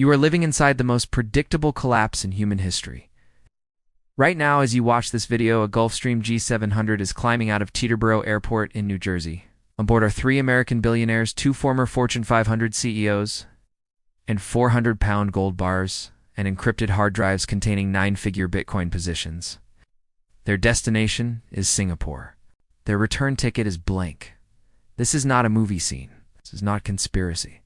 You are living inside the most predictable collapse in human history. Right now, as you watch this video, a Gulfstream G700 is climbing out of Teterboro Airport in New Jersey. On board are 3 American billionaires, 2 former Fortune 500 CEOs, and 400-pound gold bars and encrypted hard drives containing 9-figure Bitcoin positions. Their destination is Singapore. Their return ticket is blank. This is not a movie scene. This is not conspiracy.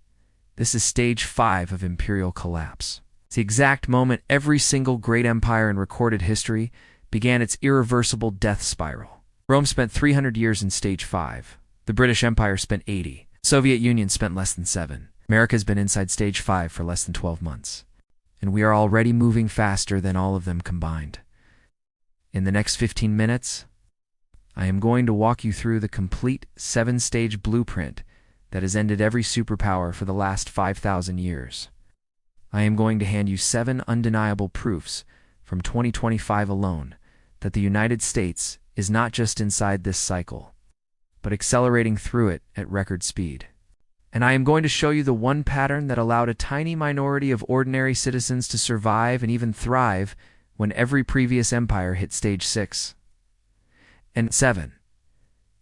This is stage 5 of imperial collapse. It's the exact moment every single great empire in recorded history began its irreversible death spiral. Rome spent 300 years in stage 5. The British Empire spent 80. The Soviet Union spent less than 7. America's been inside stage 5 for less than 12 months. And we are already moving faster than all of them combined. In the next 15 minutes, I am going to walk you through the complete 7-stage blueprint that has ended every superpower for the last 5,000 years. I am going to hand you 7 undeniable proofs from 2025 alone that the United States is not just inside this cycle, but accelerating through it at record speed. And I am going to show you the one pattern that allowed a tiny minority of ordinary citizens to survive and even thrive when every previous empire hit stage 6 and 7.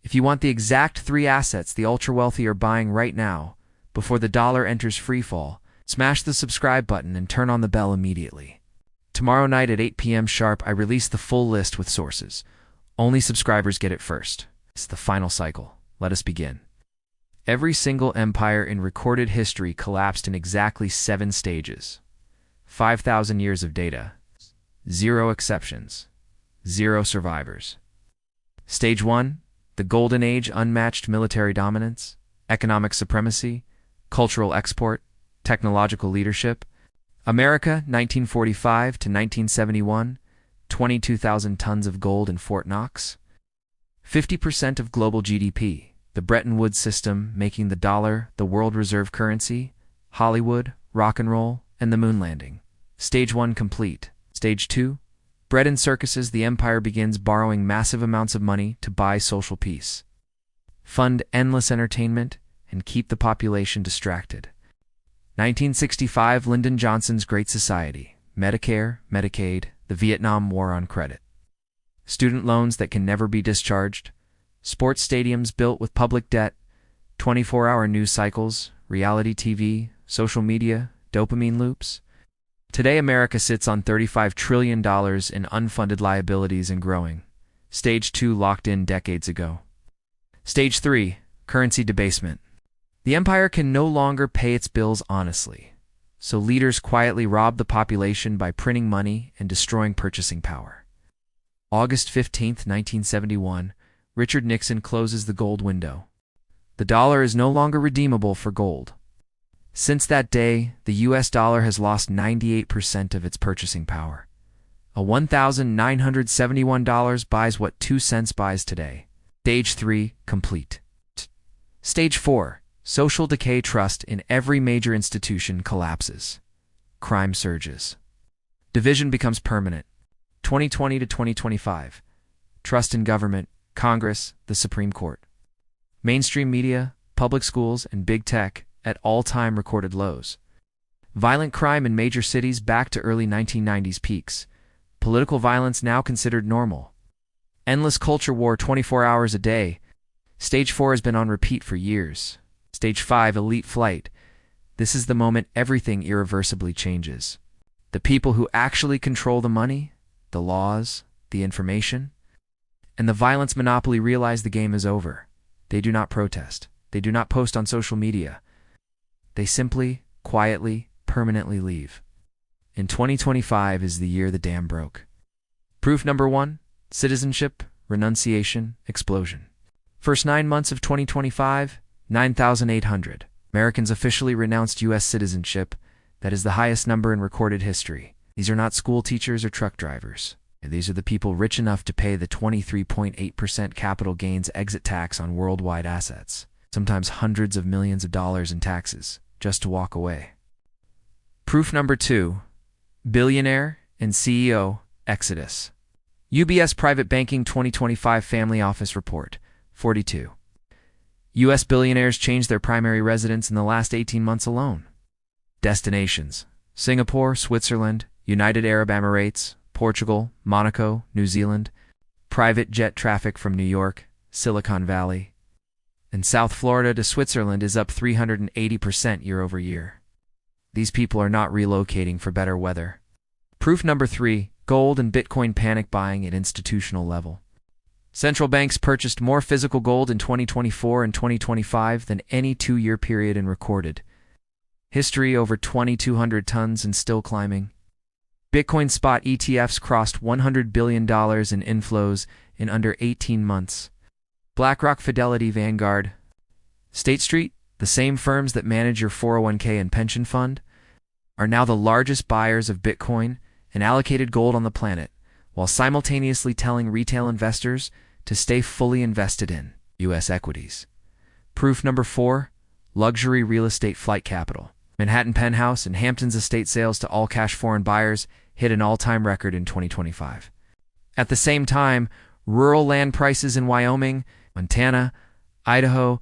If you want the exact 3 assets the ultra-wealthy are buying right now, before the dollar enters freefall, smash the subscribe button and turn on the bell immediately. Tomorrow night at 8 p.m. sharp, I release the full list with sources. Only subscribers get it first. It's the final cycle. Let us begin. Every single empire in recorded history collapsed in exactly 7 stages. 5,000 years of data. 0 exceptions. 0 survivors. Stage 1. The Golden Age: unmatched military dominance, economic supremacy, cultural export, technological leadership. America, 1945 to 1971, 22,000 tons of gold in Fort Knox. 50% of global GDP. The Bretton Woods system making the dollar the world reserve currency. Hollywood, rock and roll, and the moon landing. Stage 1 complete. Stage 2. Bred in circuses, the empire begins borrowing massive amounts of money to buy social peace, fund endless entertainment, and keep the population distracted. 1965, Lyndon Johnson's Great Society, Medicare, Medicaid, the Vietnam War on credit. Student loans that can never be discharged, sports stadiums built with public debt, 24-hour news cycles, reality TV, social media, dopamine loops. Today, America sits on $35 trillion in unfunded liabilities and growing. Stage 2 locked in decades ago. Stage 3, currency debasement. The empire can no longer pay its bills honestly, so leaders quietly rob the population by printing money and destroying purchasing power. August 15, 1971, Richard Nixon closes the gold window. The dollar is no longer redeemable for gold. Since that day, the US dollar has lost 98% of its purchasing power. A $1,971 buys what 2 cents buys today. Stage 3, complete. Stage 4, social decay. Trust in every major institution collapses. Crime surges. Division becomes permanent. 2020 to 2025. Trust in government, Congress, the Supreme Court. Mainstream media, public schools, and big tech at all-time recorded lows. Violent crime in major cities back to early 1990s peaks. Political violence now considered normal. Endless culture war 24 hours a day. Stage 4 has been on repeat for years. Stage 5, elite flight. This is the moment everything irreversibly changes. The people who actually control the money, the laws, the information, and the violence monopoly realize the game is over. They do not protest. They do not post on social media. They simply, quietly, permanently leave. In 2025 is the year the dam broke. Proof number 1, citizenship, renunciation, explosion. First 9 months of 2025, 9,800. Americans officially renounced U.S. citizenship. That is the highest number in recorded history. These are not school teachers or truck drivers. These are the people rich enough to pay the 23.8% capital gains exit tax on worldwide assets, sometimes hundreds of millions of dollars in taxes, just to walk away. Proof number 2, billionaire and CEO exodus. UBS Private Banking 2025 Family Office Report, 42. U.S. billionaires changed their primary residence in the last 18 months alone. Destinations: Singapore, Switzerland, United Arab Emirates, Portugal, Monaco, New Zealand, private jet traffic from New York, Silicon Valley, and South Florida to Switzerland is up 380% year over year. These people are not relocating for better weather. Proof number 3, gold and Bitcoin panic buying at institutional level. Central banks purchased more physical gold in 2024 and 2025 than any 2-year period in recorded history, over 2,200 tons and still climbing. Bitcoin spot ETFs crossed $100 billion in inflows in under 18 months. BlackRock, Fidelity, Vanguard, State Street, the same firms that manage your 401k and pension fund, are now the largest buyers of Bitcoin and allocated gold on the planet, while simultaneously telling retail investors to stay fully invested in U.S. equities. Proof number 4, luxury real estate flight capital. Manhattan penthouse and Hamptons estate sales to all-cash foreign buyers hit an all-time record in 2025. At the same time, rural land prices in Wyoming, Montana, Idaho,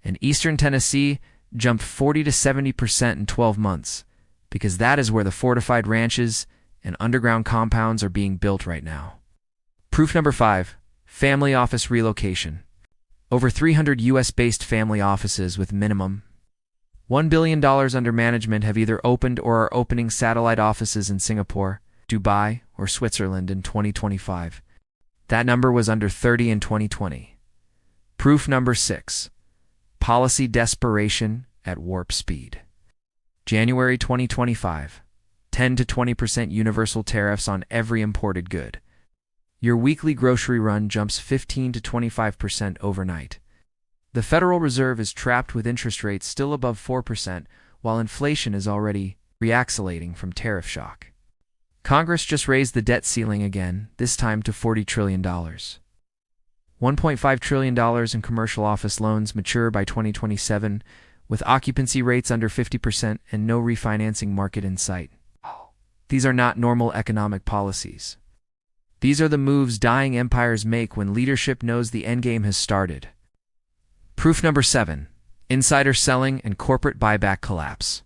and eastern Tennessee jumped 40 to 70% in 12 months, because that is where the fortified ranches and underground compounds are being built right now. Proof number 5, family office relocation. Over 300 U.S.-based family offices with minimum $1 billion under management have either opened or are opening satellite offices in Singapore, Dubai, or Switzerland in 2025. That number was under 30 in 2020. Proof number 6, policy desperation at warp speed. January 2025, 10 to 20% universal tariffs on every imported good. Your weekly grocery run jumps 15 to 25% overnight. The Federal Reserve is trapped with interest rates still above 4%, while inflation is already reaccelerating from tariff shock. Congress just raised the debt ceiling again, this time to $40 trillion. $1.5 trillion in commercial office loans mature by 2027, with occupancy rates under 50% and no refinancing market in sight. These are not normal economic policies. These are the moves dying empires make when leadership knows the endgame has started. Proof number 7, insider selling and corporate buyback collapse.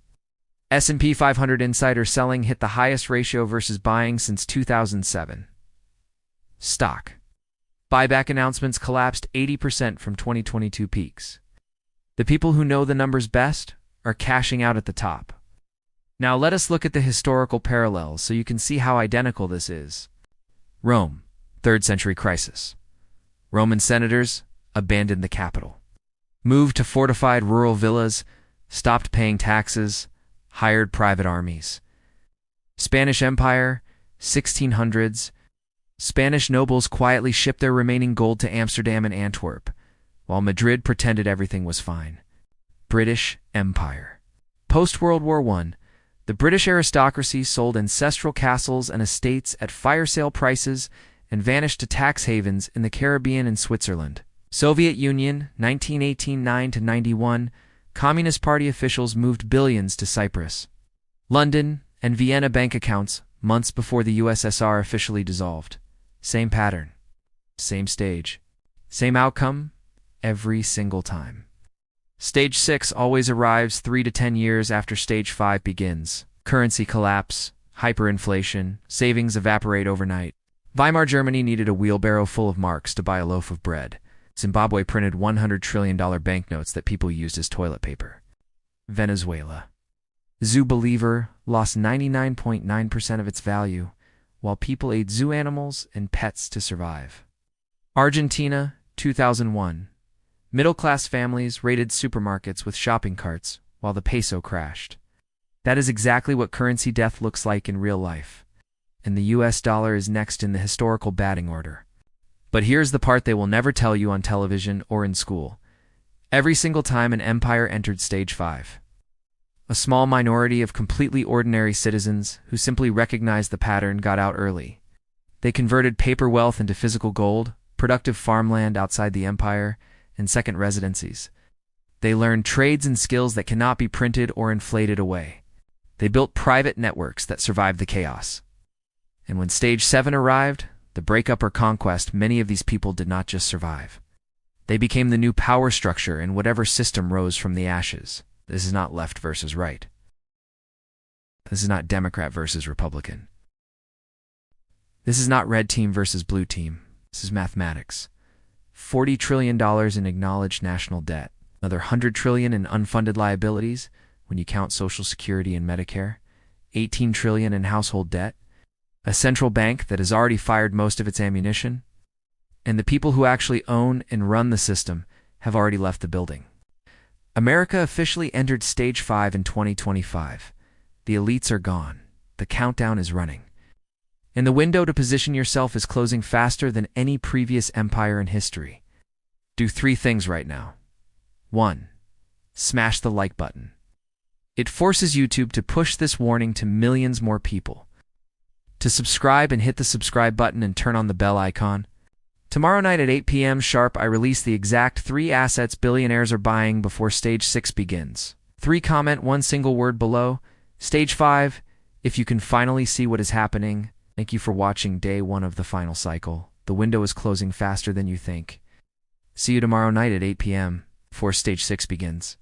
S&P 500 insider selling hit the highest ratio versus buying since 2007. Stock buyback announcements collapsed 80% from 2022 peaks. The people who know the numbers best are cashing out at the top. Now let us look at the historical parallels so you can see how identical this is. Rome, 3rd century crisis. Roman senators abandoned the capital, moved to fortified rural villas, stopped paying taxes, hired private armies. Spanish Empire, 1600s. Spanish nobles quietly shipped their remaining gold to Amsterdam and Antwerp, while Madrid pretended everything was fine. British Empire. Post-World War I, the British aristocracy sold ancestral castles and estates at fire sale prices and vanished to tax havens in the Caribbean and Switzerland. Soviet Union, 1989 to 91, Communist Party officials moved billions to Cyprus. London and Vienna bank accounts months before the USSR officially dissolved. Same pattern, same stage, same outcome every single time. Stage 6 always arrives 3 to 10 years after Stage 5 begins. Currency collapse, hyperinflation, savings evaporate overnight. Weimar Germany needed a wheelbarrow full of marks to buy a loaf of bread. Zimbabwe printed $100 trillion banknotes that people used as toilet paper. Venezuela. Zoo Believer lost 99.9% of its value, while people ate zoo animals and pets to survive. Argentina, 2001. Middle-class families raided supermarkets with shopping carts while the peso crashed. That is exactly what currency death looks like in real life. And the US dollar is next in the historical batting order. But here's the part they will never tell you on television or in school. Every single time an empire entered Stage 5, a small minority of completely ordinary citizens who simply recognized the pattern got out early. They converted paper wealth into physical gold, productive farmland outside the empire, and second residencies. They learned trades and skills that cannot be printed or inflated away. They built private networks that survived the chaos. And when Stage 7 arrived, the breakup or conquest, many of these people did not just survive. They became the new power structure in whatever system rose from the ashes. This is not left versus right. This is not Democrat versus Republican. This is not red team versus blue team. This is mathematics. $40 trillion in acknowledged national debt. Another $100 trillion in unfunded liabilities when you count Social Security and Medicare. $18 trillion in household debt. A central bank that has already fired most of its ammunition. And the people who actually own and run the system have already left the building. America officially entered Stage 5 in 2025. The elites are gone. The countdown is running. And the window to position yourself is closing faster than any previous empire in history. Do 3 things right now. 1. Smash the like button. It forces YouTube to push this warning to millions more people. To subscribe and hit the subscribe button and turn on the bell icon. Tomorrow night at 8 p.m. sharp, I release the exact 3 assets billionaires are buying before Stage 6 begins. 3 comment 1 single word below. Stage 5, if you can finally see what is happening. Thank you for watching day 1 of the final cycle. The window is closing faster than you think. See you tomorrow night at 8 p.m. before Stage 6 begins.